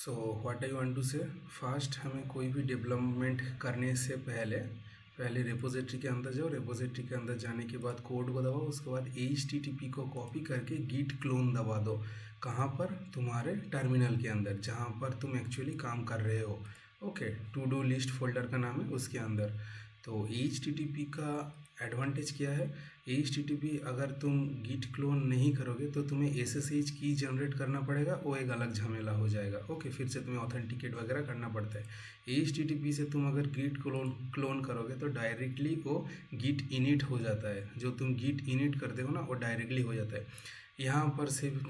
So what I want to say first हमें कोई भी डेवलपमेंट करने से पहले रिपोजिटरी के अंदर जाओ। रिपोजिटरी के अंदर जाने के बाद कोड को दबाओ, उसके बाद HTTP को कॉपी करके git क्लोन दबा दो। कहाँ पर? तुम्हारे टर्मिनल के अंदर, जहाँ पर तुम एक्चुअली काम कर रहे हो। Okay, to do list folder का नाम है उसके अंदर। तो HTTP का एडवांटेज क्या है? HTTP अगर तुम git क्लोन नहीं करोगे तो तुम्हें SSH की जनरेट करना पड़ेगा, वो एक अलग झमेला हो जाएगा। ओके, फिर से तुम्हें ऑथेंटिकेट वगैरह करना पड़ता है। HTTP से तुम अगर git क्लोन करोगे तो डायरेक्टली वो git init हो जाता है। जो तुम git init करते हो ना, वो डायरेक्टली हो जाता है। यहाँ पर सिर्फ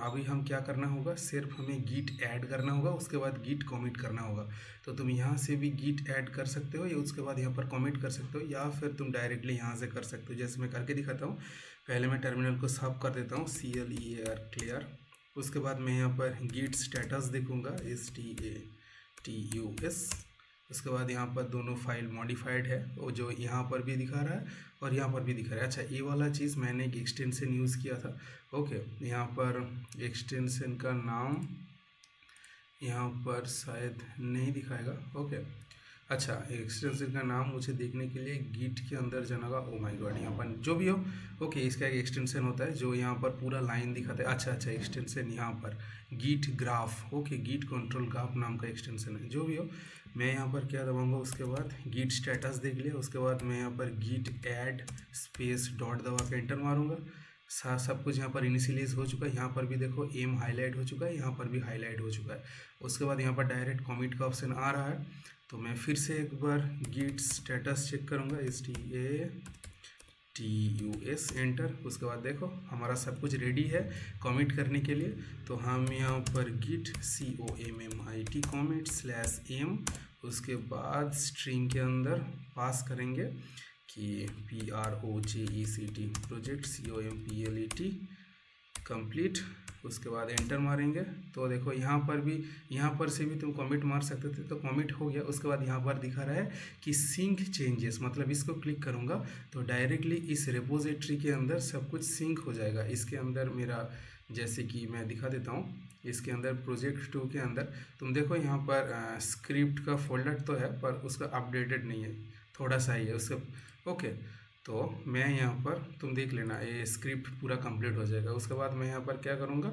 अभी हम क्या करना होगा, सिर्फ हमें git ऐड करना होगा, उसके बाद git कमिट करना होगा। तो तुम यहाँ से भी git ऐड कर सकते हो या उसके बाद यहाँ पर कमिट कर सकते हो, या फिर तुम डायरेक्टली यहाँ से कर सकते हो। जैसे मैं करके दिखाता हूँ। पहले मैं टर्मिनल को साफ कर देता हूँ, CLEAR क्लियर। उसके बाद मैं यहाँ पर git स्टेटस देखूँगा, STATUS। उसके बाद यहाँ पर दोनों फाइल मॉडिफाइड है, वो जो यहाँ पर भी दिखा रहा है और यहाँ पर भी दिखा रहा है। अच्छा, ये वाला चीज़ मैंने एक एक्सटेंशन यूज़ किया था। ओके, यहाँ पर एक्सटेंशन का नाम यहाँ पर शायद नहीं दिखाएगा। ओके, अच्छा, एक्सटेंशन का नाम मुझे देखने के लिए गिट के अंदर जाना होगा। ओ माय गॉड, यहाँ पर जो भी हो। ओके, इसका एक एक्सटेंशन होता है जो यहाँ पर पूरा लाइन दिखाता है। अच्छा, एक्सटेंशन यहाँ पर Git graph. Okay, Git control graph नाम का एक्सटेंशन है। जो भी हो, मैं यहाँ पर क्या दबाऊंगा, उसके बाद गिट स्टेटस देख लिया। उसके बाद मैं यहाँ पर गिट ऐड स्पेस डॉट दबा के एंटर मारूंगा। सब कुछ यहाँ पर इनिशियलाइज हो चुका है। यहाँ पर भी देखो एम हाईलाइट हो चुका है, यहाँ पर भी हाईलाइट हो चुका है। उसके बाद यहाँ पर डायरेक्ट कमिट का ऑप्शन आ रहा है। तो मैं फिर से एक बार गिट स्टेटस चेक करूँगा, STATUS एंटर। उसके बाद देखो हमारा सब कुछ रेडी है कमिट करने के लिए। तो हम यहाँ पर गिट COMMIT कमिट /m, उसके बाद स्ट्रिंग के अंदर पास करेंगे कि PROJECT प्रोजेक्ट COMPLET कंप्लीट। उसके बाद एंटर मारेंगे। तो देखो यहाँ पर से भी तुम कमिट मार सकते थे, तो कमिट हो गया। उसके बाद यहाँ पर दिखा रहा है कि सिंक चेंजेस, मतलब इसको क्लिक करूँगा तो डायरेक्टली इस रिपोजिटरी के अंदर सब कुछ सिंक हो जाएगा। इसके अंदर मेरा, जैसे कि मैं दिखा देता हूँ, इसके अंदर प्रोजेक्ट 2 के अंदर तुम देखो यहाँ पर स्क्रिप्ट का फोल्डर तो है पर उसका अपडेटेड नहीं है, थोड़ा सा ही है उसका। ओके, तो मैं यहाँ पर तुम देख लेना, ये स्क्रिप्ट पूरा कंप्लीट हो जाएगा। उसके बाद मैं यहाँ पर क्या करूँगा,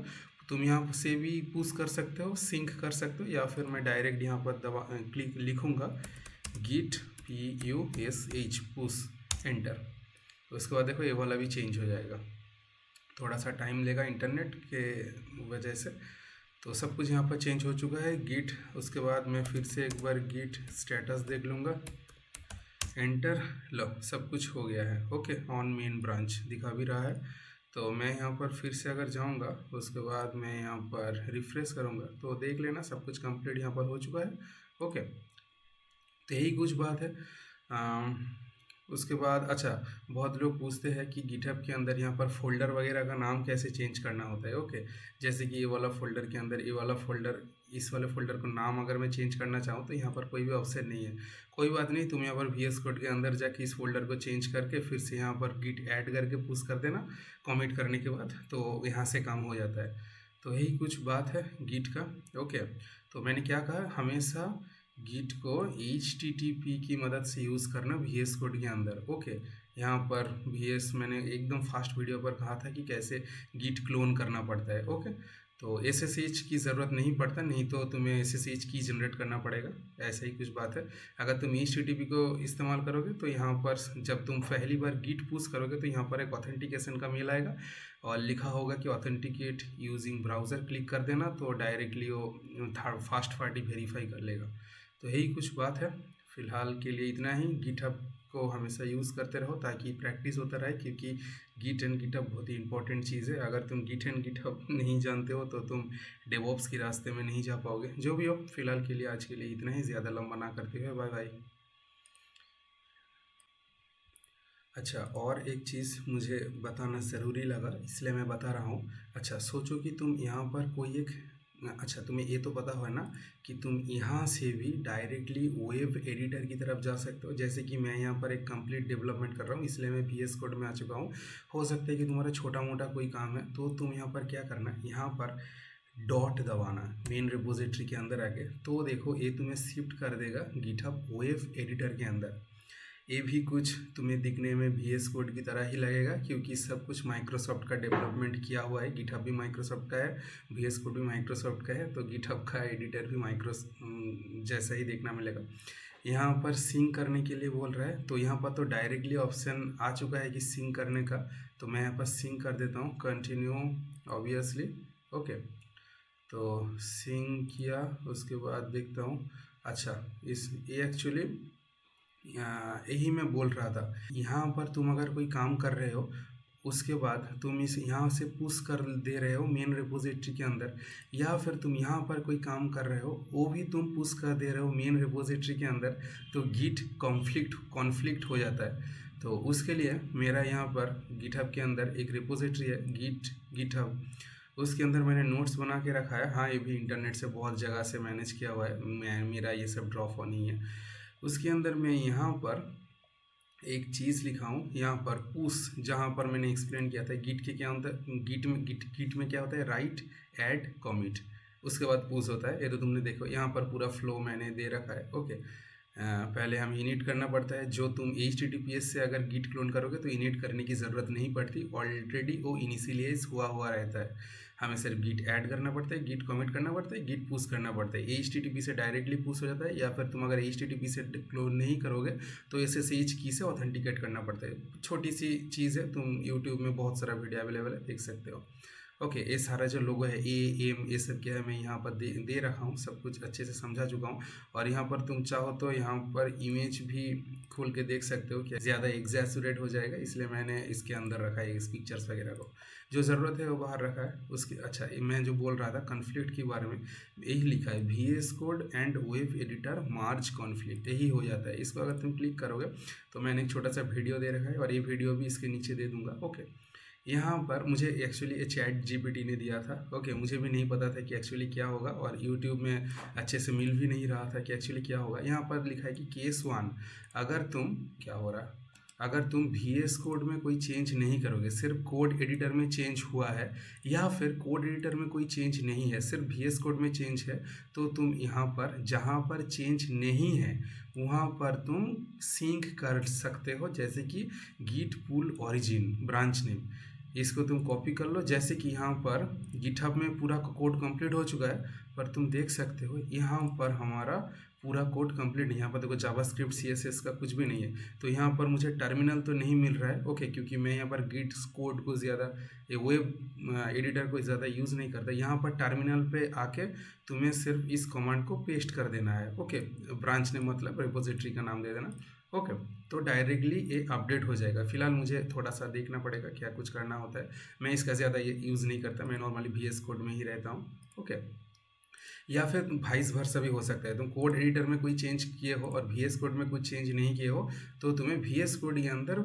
तुम यहाँ से भी पुश कर सकते हो, सिंक कर सकते हो, या फिर मैं डायरेक्ट यहाँ पर क्लिक लिखूँगा git PUSH पुश एंटर। उसके बाद देखो ये वाला भी चेंज हो जाएगा। थोड़ा सा टाइम लेगा इंटरनेट के वजह से। तो सब कुछ यहाँ पर चेंज हो चुका है गिट। उसके बाद मैं फिर से एक बार गिट स्टेटस देख लूँगा, एंटर। लो, सब कुछ हो गया है। ओके, ऑन मेन ब्रांच दिखा भी रहा है। तो मैं यहाँ पर फिर से अगर जाऊँगा, उसके बाद मैं यहाँ पर रिफ्रेश करूँगा तो देख लेना सब कुछ कंप्लीट यहाँ पर हो चुका है। ओके, तो यही कुछ बात है। उसके बाद अच्छा, बहुत लोग पूछते हैं कि गिटहब के अंदर यहाँ पर फोल्डर वगैरह का नाम कैसे चेंज करना होता है। ओके, जैसे कि ये वाला फोल्डर के अंदर ये वाला फोल्डर, इस वाले फोल्डर को नाम अगर मैं चेंज करना चाहूँ तो यहाँ पर कोई भी ऑप्शन नहीं है। कोई बात नहीं, तुम यहाँ पर VS कोड के अंदर जाके इस फोल्डर को चेंज करके फिर से यहाँ पर गिट ऐड करके पुश कर देना कमिट करने के बाद, तो यहाँ से काम हो जाता है। तो यही कुछ बात है गिट का। ओके, तो मैंने क्या कहा, हमेशा गिट को HTTP की मदद से यूज़ करना VS कोड के अंदर। ओके, यहाँ पर VS मैंने एकदम फास्ट वीडियो पर कहा था कि कैसे गिट क्लोन करना पड़ता है। ओके, तो SSH की ज़रूरत नहीं पड़ता, नहीं तो तुम्हें SSH की जनरेट करना पड़ेगा। ऐसा ही कुछ बात है। अगर तुम HTTP को इस्तेमाल करोगे तो यहाँ पर जब तुम पहली बार गिट पुश करोगे तो यहाँ पर एक ऑथेंटिकेशन का मेल आएगा और लिखा होगा कि ऑथेंटिकेट यूजिंग ब्राउज़र। क्लिक कर देना तो डायरेक्टली वो फास्ट पार्टी वेरीफाई कर लेगा। तो यही कुछ बात है। फ़िलहाल के लिए इतना ही। गिटहब को हमेशा यूज़ करते रहो ताकि प्रैक्टिस होता रहे, क्योंकि गिट एंड गिटहब बहुत ही इंपॉर्टेंट चीज़ है। अगर तुम गिट एंड गिटहब नहीं जानते हो तो तुम डेवऑप्स के रास्ते में नहीं जा पाओगे। जो भी हो, फिलहाल के लिए आज के लिए इतना ही, ज़्यादा लंबा ना करते हुए बाय बाय। अच्छा, और एक चीज़ मुझे बताना ज़रूरी लगा, इसलिए मैं बता रहा हूँ। अच्छा, सोचो कि तुम यहाँ पर कोई एक, अच्छा तुम्हें ये तो पता हुआ ना कि तुम यहाँ से भी डायरेक्टली वेब एडिटर की तरफ जा सकते हो। जैसे कि मैं यहाँ पर एक कंप्लीट डेवलपमेंट कर रहा हूँ, इसलिए मैं VS कोड में आ चुका हूँ। हो सकता है कि तुम्हारा छोटा मोटा कोई काम है तो तुम यहाँ पर क्या करना, यहाँ पर डॉट दबाना मेन रिपोजिटरी के अंदर आके, तो देखो ये तुम्हें शिफ्ट कर देगा गिटहब वेब एडिटर के अंदर। ये भी कुछ तुम्हें दिखने में VS कोड की तरह ही लगेगा, क्योंकि सब कुछ माइक्रोसॉफ्ट का डेवलपमेंट किया हुआ है। गिटहब भी माइक्रोसॉफ्ट का है, VS कोड भी माइक्रोसॉफ्ट का है, तो गिटहब का एडिटर भी जैसा ही देखना मिलेगा। यहाँ पर सिंक करने के लिए बोल रहा है, तो यहाँ पर तो डायरेक्टली ऑप्शन आ चुका है कि सिंक करने का, तो मैं यहाँ पर सिंक कर देता हूँ, कंटिन्यू ऑब्वियसली। ओके, तो सिंक किया, उसके बाद देखता हूँ। अच्छा, ये एक्चुअली यही मैं बोल रहा था, यहाँ पर तुम अगर कोई काम कर रहे हो, उसके बाद तुम इस यहाँ से पुश कर दे रहे हो मेन रिपोजिटरी के अंदर, या फिर तुम यहाँ पर कोई काम कर रहे हो वो भी तुम पुश कर दे रहे हो मेन रिपोजिटरी के अंदर, तो गिट कॉन्फ्लिक्ट हो जाता है। तो उसके लिए मेरा यहाँ पर गिटहब के अंदर एक रिपोजिटरी है गिटहब, उसके अंदर मैंने नोट्स बना के रखा है। हाँ, ये भी इंटरनेट से बहुत जगह से मैनेज किया हुआ है, मेरा ये सब ड्रॉप नहीं है। उसके अंदर मैं यहाँ पर एक चीज़ लिखा हूँ, यहाँ पर पुश, जहाँ पर मैंने एक्सप्लेन किया था गिट के क्या होता है, गिट में क्या होता है, राइट, ऐड, कमिट, उसके बाद पुश होता है। ये तो तुमने देखो यहाँ पर पूरा फ्लो मैंने दे रखा है। ओके, पहले हम इनिट करना पड़ता है, जो तुम HTTPS से अगर गिट क्लोन करोगे तो इनिट करने की ज़रूरत नहीं पड़ती, ऑलरेडी वो इनिशियलाइज हुआ रहता है। हमें सिर्फ गिट ऐड करना पड़ता है, गिट कमिट करना पड़ता है, गिट पुश करना पड़ता है। HTTP से डायरेक्टली पुश हो जाता है, या फिर तुम अगर HTTP से क्लोन नहीं करोगे तो SSH की से ऑथेंटिकेट करना पड़ता है। छोटी सी चीज़ है, तुम यूट्यूब में बहुत सारा वीडियो अवेलेबल है, देख सकते हो। ओके, ये सारा जो लोगो है AM ये सब क्या है मैं यहाँ पर दे रखा हूँ, सब कुछ अच्छे से समझा चुका हूँ। और यहाँ पर तुम चाहो तो यहाँ पर इमेज भी खोल के देख सकते हो, क्या ज़्यादा एग्जैसुरेट हो जाएगा, इसलिए मैंने इसके अंदर रखा है, इस पिक्चर्स वगैरह को जो ज़रूरत है वो बाहर रखा है। उसके अच्छा, मैं जो बोल रहा था कॉन्फ्लिक्ट के बारे में, यही लिखा है VS code and web editor Marge conflict, यही हो जाता है। इसको अगर तुम क्लिक करोगे तो मैंने एक छोटा सा वीडियो दे रखा है, और ये वीडियो भी इसके नीचे दे दूंगा। ओके, यहाँ पर मुझे एक्चुअली ये ChatGPT ने दिया था। ओके, मुझे भी नहीं पता था कि एक्चुअली क्या होगा, और यूट्यूब में अच्छे से मिल भी नहीं रहा था कि एक्चुअली क्या होगा। यहाँ पर लिखा है कि केस 1, अगर तुम क्या हो रहा, अगर तुम VS कोड में कोई चेंज नहीं करोगे, सिर्फ कोड एडिटर में चेंज हुआ है, या फिर कोड एडिटर में कोई चेंज नहीं है, सिर्फ VS कोड में चेंज है, तो तुम यहाँ पर जहाँ पर चेंज नहीं है वहाँ पर तुम सिंक कर सकते हो, जैसे कि गिट पुल ओरिजिन ब्रांच नेम, इसको तुम कॉपी कर लो। जैसे कि यहाँ पर गिटहब में पूरा कोड कंप्लीट हो चुका है, पर तुम देख सकते हो यहाँ पर हमारा पूरा कोड कंप्लीट नहीं, यहाँ पर देखो जावास्क्रिप्ट CSS का कुछ भी नहीं है। तो यहाँ पर मुझे टर्मिनल तो नहीं मिल रहा है। ओके, क्योंकि मैं यहाँ पर गिट कोड को ज़्यादा, ये वेब एडिटर को ज़्यादा यूज़ नहीं करता। यहाँ पर टर्मिनल पे आके तुम्हें सिर्फ इस कमांड को पेस्ट कर देना है। ओके, ब्रांच ने मतलब रिपोजिटरी का नाम दे देना। ओके, तो डायरेक्टली ये अपडेट हो जाएगा। फिलहाल मुझे थोड़ा सा देखना पड़ेगा क्या कुछ करना होता है, मैं इसका ज़्यादा ये यूज़ नहीं करता, मैं नॉर्मली VS कोड में ही रहता हूँ। ओके, या फिर वाइस वर्सा भी हो सकता है, तुम कोड एडिटर में कोई चेंज किए हो और VS कोड में कुछ चेंज नहीं किए हो, तो तुम्हें VS कोड के अंदर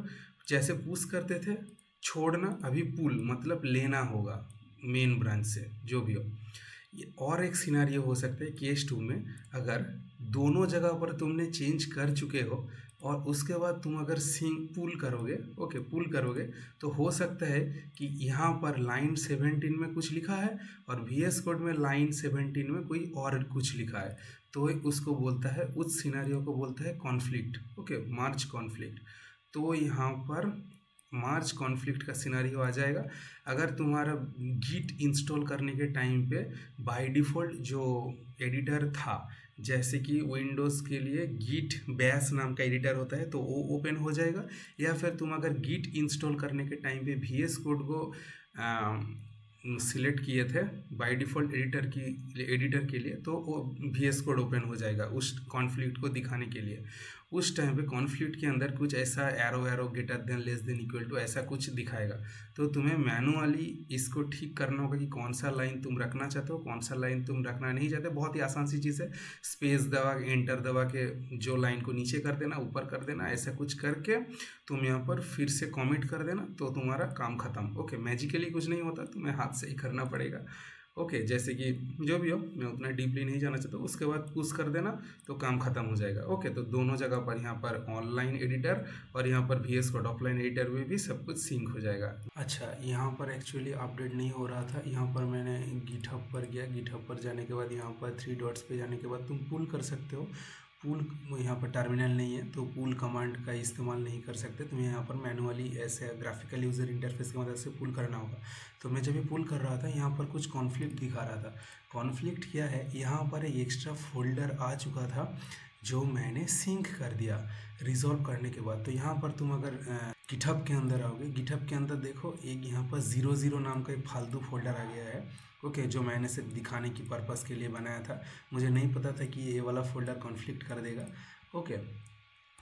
जैसे पुश करते थे, छोड़ना, अभी पुल मतलब लेना होगा मेन ब्रांच से, जो भी हो। ये और एक सिनारियो हो सकता है केस 2 में, अगर दोनों जगह पर तुमने चेंज कर चुके हो और उसके बाद तुम अगर पुल करोगे, ओके पुल करोगे, तो हो सकता है कि यहाँ पर लाइन 17 में कुछ लिखा है और VS कोड में लाइन 17 में कोई और कुछ लिखा है, तो उसको बोलता है, उस सिनारियो को बोलता है कॉन्फ्लिक्ट। ओके, मार्ज कॉन्फ्लिक्ट। तो यहाँ पर मार्ज कॉन्फ्लिक्ट का सिनारियो आ जाएगा अगर तुम्हारा गिट इंस्टॉल करने के टाइम पे बाय डिफ़ॉल्ट जो एडिटर था, जैसे कि विंडोज़ के लिए गिट बैश नाम का एडिटर होता है, तो वो ओपन हो जाएगा। या फिर तुम अगर गिट इंस्टॉल करने के टाइम पे VS कोड को सिलेक्ट किए थे बाय डिफ़ॉल्ट एडिटर के लिए, तो वो VS कोड ओपन हो जाएगा उस कॉन्फ्लिक्ट को दिखाने के लिए। उस टाइम पे कॉन्फ्लिक्ट के अंदर कुछ ऐसा arrow greater than less than equal to ऐसा कुछ दिखाएगा, तो तुम्हें मैनुअली इसको ठीक करना होगा कि कौन सा लाइन तुम रखना चाहते हो, कौन सा लाइन तुम रखना नहीं चाहते। बहुत ही आसान सी चीज़ है, स्पेस दबा के एंटर दबा के जो लाइन को नीचे कर देना, ऊपर कर देना, ऐसा कुछ करके तुम यहाँ पर फिर से कमिट कर देना, तो तुम्हारा काम खत्म। ओके, मैजिकली कुछ नहीं होता, तुम्हें हाथ से ही करना पड़ेगा। ओके, जैसे कि जो भी हो, मैं उतना डीपली नहीं जाना चाहता, उसके बाद पुश कर देना तो काम खत्म हो जाएगा। ओके, तो दोनों जगह पर यहाँ पर ऑनलाइन एडिटर और यहाँ पर VS कोड ऑफलाइन एडिटर में भी सब कुछ सिंक हो जाएगा। अच्छा, यहाँ पर एक्चुअली अपडेट नहीं हो रहा था। यहाँ पर मैंने गिटहब पर गया, गिटहब पर जाने के बाद यहाँ पर 3 डॉट्स पे जाने के बाद तुम पुल कर सकते हो। पुल, यहाँ पर टर्मिनल नहीं है तो पुल कमांड का इस्तेमाल नहीं कर सकते, तुम्हें यहाँ पर मैनुअली ऐसे ग्राफिकल यूज़र इंटरफेस की मदद से पुल करना होगा। तो मैं जब भी पुल कर रहा था यहाँ पर कुछ कॉन्फ्लिक्ट दिखा रहा था। कॉन्फ्लिक्ट क्या है, यहाँ पर एक एक्स्ट्रा फोल्डर आ चुका था जो मैंने सिंक कर दिया रिजॉल्व करने के बाद। तो यहाँ पर तुम अगर गिटहब के अंदर आओगे, गिटहब के अंदर देखो एक यहाँ पर 00 नाम का एक फालतू फोल्डर आ गया है। ओके, जो मैंने सिर्फ दिखाने की पर्पस के लिए बनाया था, मुझे नहीं पता था कि ये वाला फोल्डर कॉन्फ्लिक्ट कर देगा। ओके,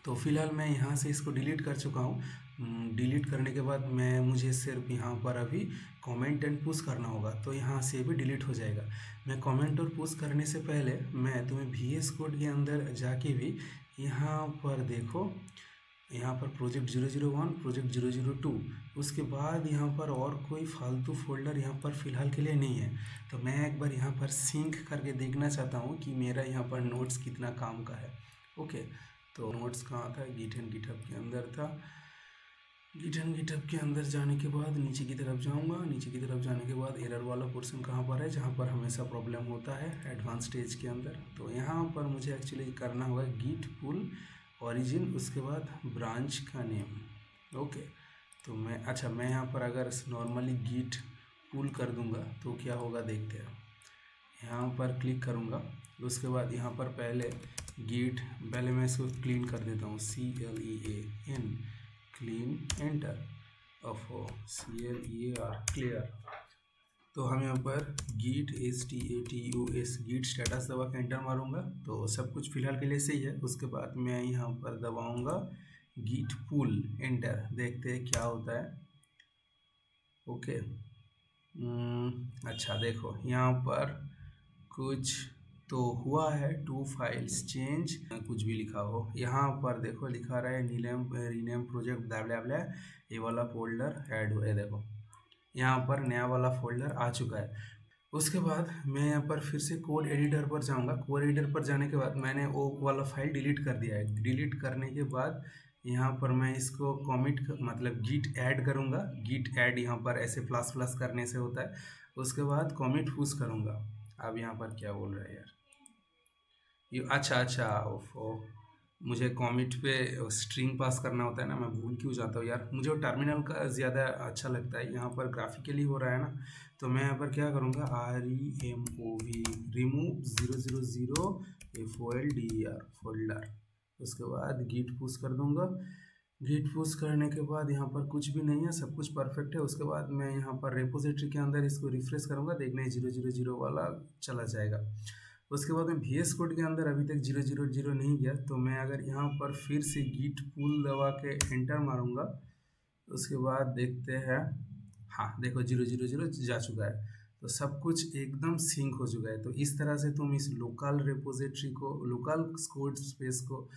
तो फिलहाल मैं यहाँ से इसको डिलीट कर चुका हूँ। डिलीट करने के बाद मुझे सिर्फ यहाँ पर अभी कमेंट एंड पुश करना होगा, तो यहाँ से भी डिलीट हो जाएगा। मैं कमेंट और पुश करने से पहले मैं तुम्हें VS कोड के अंदर जाके भी यहाँ पर देखो, यहाँ पर प्रोजेक्ट 001, प्रोजेक्ट 002, उसके बाद यहाँ पर और कोई फालतू फोल्डर यहाँ पर फ़िलहाल के लिए नहीं है। तो मैं एक बार यहाँ पर सिंक करके देखना चाहता हूँ कि मेरा यहाँ पर नोट्स कितना काम का है। ओके, तो नोट्स कहाँ था, गिट एंड गिटहब के अंदर था। गिट एंड गिटहब के अंदर जाने के बाद नीचे की तरफ जाऊँगा, नीचे की तरफ जाने के बाद एरर वाला पोर्शन कहाँ पर है, जहाँ पर हमेशा प्रॉब्लम होता है एडवांस स्टेज के अंदर। तो यहाँ पर मुझे एक्चुअली करना होगा गिट पुल ओरिजिन, उसके बाद ब्रांच का नेम। ओके, तो मैं यहाँ पर अगर नॉर्मली गिट पुल कर दूंगा तो क्या होगा देखते हैं। यहाँ पर क्लिक करूँगा, उसके बाद यहाँ पर पहले मैं इसको क्लीन कर देता हूँ, CLEAN क्लीन, एंटर, ऑफो CLEAR क्लियर। तो हम यहाँ पर git STATUS git स्टेटस दबा के एंटर मारूंगा तो सब कुछ फिलहाल के लिए सही है। उसके बाद मैं यहाँ पर दबाऊंगा git pull, एंटर, देखते हैं क्या होता है। ओके, अच्छा देखो यहाँ पर कुछ तो हुआ है, 2 फाइल्स चेंज, कुछ भी लिखा हो। यहाँ पर देखो लिखा रहा है रीनेम प्रोजेक्ट ब्ला ब्ला, ये वाला फोल्डर ऐड हुआ है। देखो यहाँ पर नया वाला फोल्डर आ चुका है। उसके बाद मैं यहाँ पर फिर से कोड एडिटर पर जाऊँगा। कोड एडिटर पर जाने के बाद मैंने वो वाला फाइल डिलीट कर दिया है। डिलीट करने के बाद यहाँ पर मैं इसको कमिट मतलब गिट ऐड करूँगा। गिट ऐड यहाँ पर ऐसे प्लस प्लस करने से होता है। उसके बाद कमिट पुश करूँगा। अब यहाँ पर क्या बोल रहा है यार, ये अच्छा ओफो, मुझे कमिट पे स्ट्रिंग पास करना होता है ना, मैं भूल क्यों जाता हूँ यार। मुझे वो टर्मिनल का ज़्यादा अच्छा लगता है, यहाँ पर ग्राफिकली हो रहा है ना। तो मैं यहाँ पर क्या करूँगा, REMOV रिमूव 000 FOLDER फोल्डर। उसके बाद गिट पुश कर दूँगा। गिट पुश करने के बाद यहाँ पर कुछ भी नहीं है, सब कुछ परफेक्ट है। उसके बाद मैं यहाँ पर रेपोजिटरी के अंदर इसको रिफ्रेश करूँगा, देखने 000 वाला चला जाएगा। उसके बाद में VS कोड के अंदर अभी तक 000 नहीं गया, तो मैं अगर यहाँ पर फिर से गिट पुल दबा के एंटर मारूंगा, उसके बाद देखते हैं, हाँ देखो 000 जा चुका है। तो सब कुछ एकदम सिंक हो चुका है। तो इस तरह से तुम इस लोकल रेपोजिटरी को, लोकल कोड स्पेस को,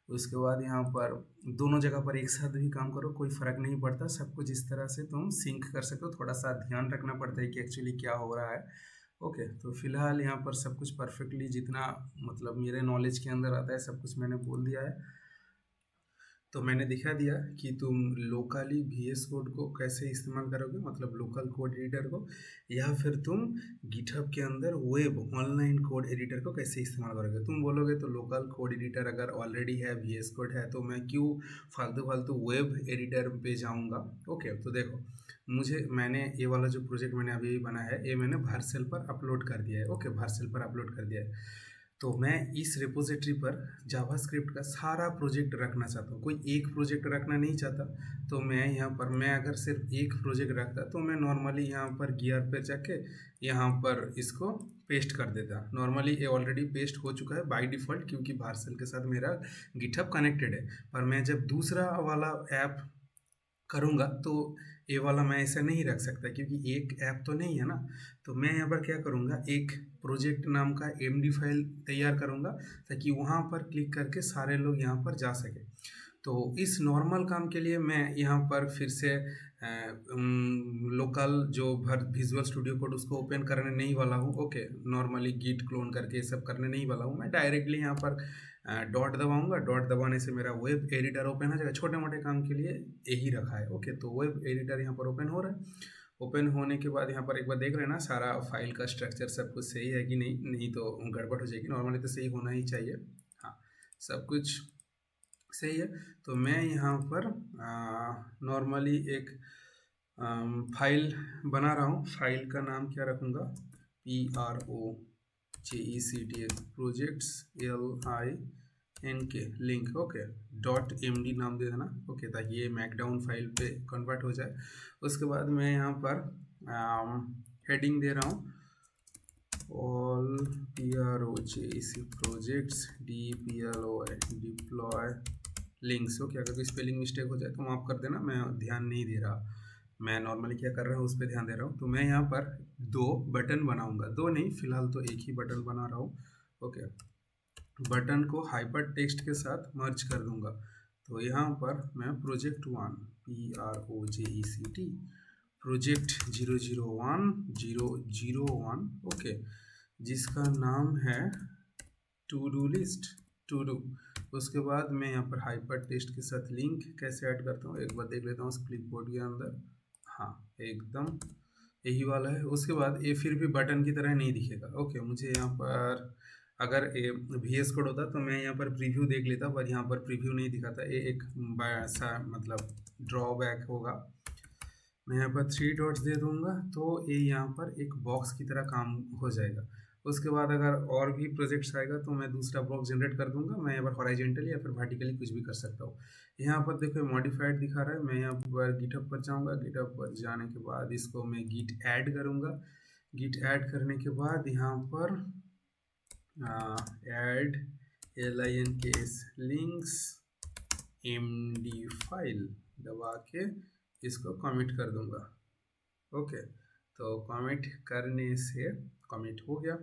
उसके बाद यहाँ पर दोनों जगह पर एक साथ भी काम करो, कोई फ़र्क नहीं पड़ता। सब कुछ इस तरह से तुम सिंक कर सकते हो। थोड़ा सा ध्यान रखना पड़ता है कि एक्चुअली क्या हो रहा है। ओके, तो फिलहाल यहाँ पर सब कुछ परफेक्टली, जितना मतलब मेरे नॉलेज के अंदर आता है सब कुछ मैंने बोल दिया है। तो मैंने दिखा दिया कि तुम लोकली VS कोड को कैसे इस्तेमाल करोगे, मतलब लोकल कोड एडिटर को, या फिर तुम गिटहब के अंदर वेब ऑनलाइन कोड एडिटर को कैसे इस्तेमाल करोगे। तुम बोलोगे तो लोकल कोड एडिटर अगर ऑलरेडी है, VS कोड है, तो मैं क्यों फालतू वेब एडिटर पे जाऊँगा। ओके, तो देखो मैंने ये वाला जो प्रोजेक्ट मैंने अभी बनाया है, ये मैंने वर्सेल पर अपलोड कर दिया है। ओके, वर्सेल पर अपलोड कर दिया है। तो मैं इस रिपोजिटरी पर जावास्क्रिप्ट का सारा प्रोजेक्ट रखना चाहता हूँ, कोई एक प्रोजेक्ट रखना नहीं चाहता। तो मैं यहाँ पर, मैं अगर सिर्फ एक प्रोजेक्ट रखता तो मैं नॉर्मली यहाँ पर गियर पे जाके यहाँ पर इसको पेस्ट कर देता। नॉर्मली ये ऑलरेडी पेस्ट हो चुका है बाय डिफ़ॉल्ट, क्योंकि वर्सेल के साथ मेरा गिटहब कनेक्टेड है। पर मैं जब दूसरा वाला ऐप करूँगा तो ये वाला मैं ऐसा नहीं रख सकता, क्योंकि एक ऐप तो नहीं है ना। तो मैं यहाँ पर क्या करूँगा, एक प्रोजेक्ट नाम का MD फाइल तैयार करूँगा, ताकि वहाँ पर क्लिक करके सारे लोग यहाँ पर जा सके। तो इस नॉर्मल काम के लिए मैं यहाँ पर फिर से लोकल जो विजुअल स्टूडियो कोड उसको ओपन करने नहीं वाला हूँ। ओके, नॉर्मली गिट क्लोन करके ये सब करने नहीं वाला हूँ। मैं डायरेक्टली यहाँ पर डॉट दबाऊंगा। डॉट दबाने से मेरा वेब एडिटर ओपन हो जाएगा। छोटे मोटे काम के लिए यही रखा है। ओके, तो वेब एडिटर यहाँ पर ओपन हो रहा है। ओपन होने के बाद यहाँ पर एक बार देख लेना सारा फाइल का स्ट्रक्चर सब कुछ सही है कि नहीं, नहीं तो गड़बड़ हो जाएगी। नॉर्मली तो सही होना ही चाहिए। हाँ, सब कुछ सही है। तो मैं यहाँ पर नॉर्मली एक फाइल बना रहा हूँ। फाइल का नाम क्या रखूँगा, PROJECT projects LINK link. Okay, .md नाम दे देना। ओके, ताकि ये मैकडाउन फाइल पे कन्वर्ट हो जाए। उसके बाद मैं यहाँ पर हेडिंग दे रहा हूँ all PROJEC projects deploy links. Okay, अगर कोई स्पेलिंग मिस्टेक हो जाए तो माफ़ कर देना, मैं ध्यान नहीं दे रहा। मैं नॉर्मली क्या कर रहा हूँ उस पर ध्यान दे रहा हूँ। तो मैं यहाँ पर 2 बटन बनाऊँगा। 2 नहीं, फिलहाल तो एक ही बटन बना रहा हूँ। ओके, बटन को हाइपर टेक्स्ट के साथ मर्ज कर दूंगा। तो यहाँ पर मैं प्रोजेक्ट 1 PROJECT प्रोजेक्ट 001 ओके, जिसका नाम है to do list to do. उसके बाद मैं यहाँ पर हाइपर टेक्स्ट के साथ लिंक कैसे ऐड करता हूँ एक बार देख लेता हूँ क्लिपबोर्ड के अंदर। हाँ, एकदम यही वाला है। उसके बाद ये फिर भी बटन की तरह नहीं दिखेगा। ओके, मुझे यहाँ पर अगर VS कोड होता तो मैं यहाँ पर प्रीव्यू देख लेता, पर यहाँ पर प्रीव्यू नहीं दिखाता। ये एक सा मतलब ड्रॉबैक होगा। मैं यहाँ पर 3 डॉट्स दे दूँगा तो ये यहाँ पर एक बॉक्स की तरह काम हो जाएगा। उसके बाद अगर और भी प्रोजेक्ट्स आएगा तो मैं दूसरा बॉक्स जनरेट कर दूंगा। मैं यहाँ पर हॉरिजॉन्टली या फिर वर्टिकली कुछ भी कर सकता हूँ। यहाँ पर देखो मॉडिफाइड दिखा रहा है। मैं यहाँ पर गिटहब पर जाऊँगा। गिटहब पर जाने के बाद इसको मैं गिट ऐड करूँगा। गिट ऐड करने के बाद यहाँ पर add LINKS links MD file दबा के इसको कमिट कर दूंगा। ओके, तो कमिट करने से कमिट हो गया।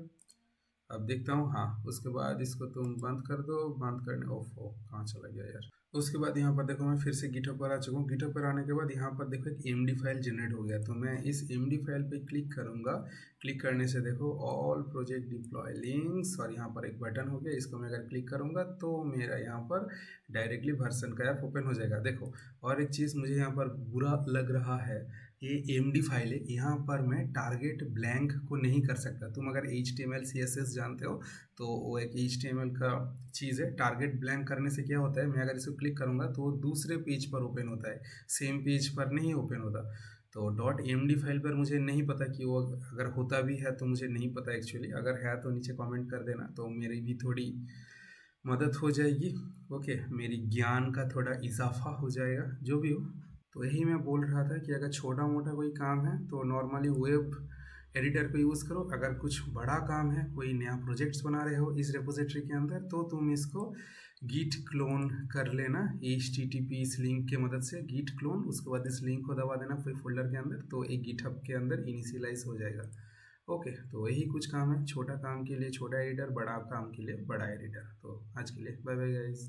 अब देखता हूँ। हाँ, उसके बाद इसको तुम बंद कर दो। बंद करने ओफो कहाँ चला गया यार। उसके बाद यहाँ पर देखो मैं फिर से गिटहब पर आ चुका हूँ। गिटहब पर आने के बाद यहाँ पर देखो एक MD फाइल जनरेट हो गया। तो मैं इस MD फाइल पे क्लिक करूँगा। क्लिक करने से देखो ऑल प्रोजेक्ट डिप्लॉय लिंक्स और यहाँ पर एक बटन हो गया। इसको मैं अगर क्लिक करूँगा तो मेरा यहाँ पर डायरेक्टली वर्जन का ऐप ओपन हो जाएगा। देखो, और एक चीज़ मुझे यहाँ पर बुरा लग रहा है, ये MD फाइल है। यहाँ पर मैं टारगेट ब्लैंक को नहीं कर सकता। तुम अगर HTML CSS जानते हो तो वो एक HTML का चीज़ है। टारगेट ब्लैंक करने से क्या होता है, मैं अगर इसको क्लिक करूँगा तो वो दूसरे पेज पर ओपन होता है, सेम पेज पर नहीं ओपन होता। तो .md फाइल पर मुझे नहीं पता कि वो अगर होता भी है तो मुझे नहीं पता एक्चुअली। अगर है तो नीचे कमेंट कर देना, तो मेरी भी थोड़ी मदद हो जाएगी। ओके, मेरी ज्ञान का थोड़ा इजाफा हो जाएगा, जो भी हो। तो यही मैं बोल रहा था कि अगर छोटा मोटा कोई काम है तो नॉर्मली वेब एडिटर को यूज़ करो। अगर कुछ बड़ा काम है, कोई नया प्रोजेक्ट्स बना रहे हो इस रेपोजिटरी के अंदर, तो तुम इसको गिट क्लोन कर लेना HTTP इस लिंक के मदद से। गिट क्लोन, उसके बाद इस लिंक को दबा देना कोई फोल्डर के अंदर, तो एक गिटहब के अंदर इनिशियलाइज हो जाएगा। ओके, तो यही कुछ काम है। छोटा काम के लिए छोटा एडिटर, बड़ा काम के लिए बड़ा एडिटर। तो आज के लिए बाय बाय गाइस।